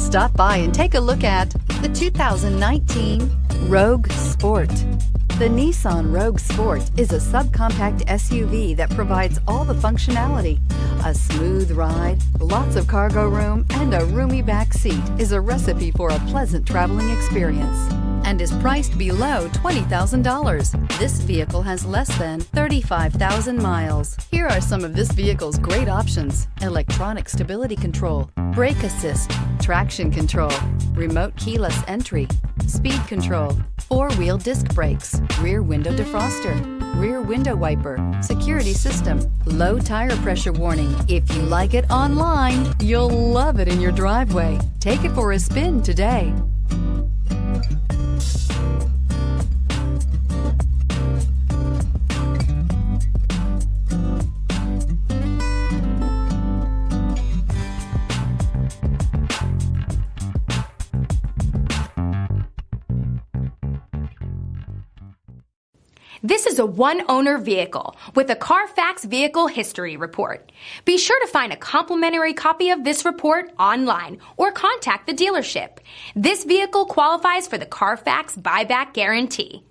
Stop by and take a look at the 2019 Rogue Sport. The Nissan Rogue Sport is a subcompact SUV that provides all the functionality. A smooth ride, lots of cargo room, and a roomy back seat is a recipe for a pleasant traveling experience and is priced below $20,000. This vehicle has less than 35,000 miles. Here are some of this vehicle's great options: electronic stability control, brake assist, traction control, remote keyless entry, speed control, four-wheel disc brakes, rear window defroster, rear window wiper, security system, low tire pressure warning. If you like it online, you'll love it in your driveway. Take it for a spin today. This is a one-owner vehicle with a Carfax Vehicle History Report. Be sure to find a complimentary copy of this report online or contact the dealership. This vehicle qualifies for the Carfax Buyback Guarantee.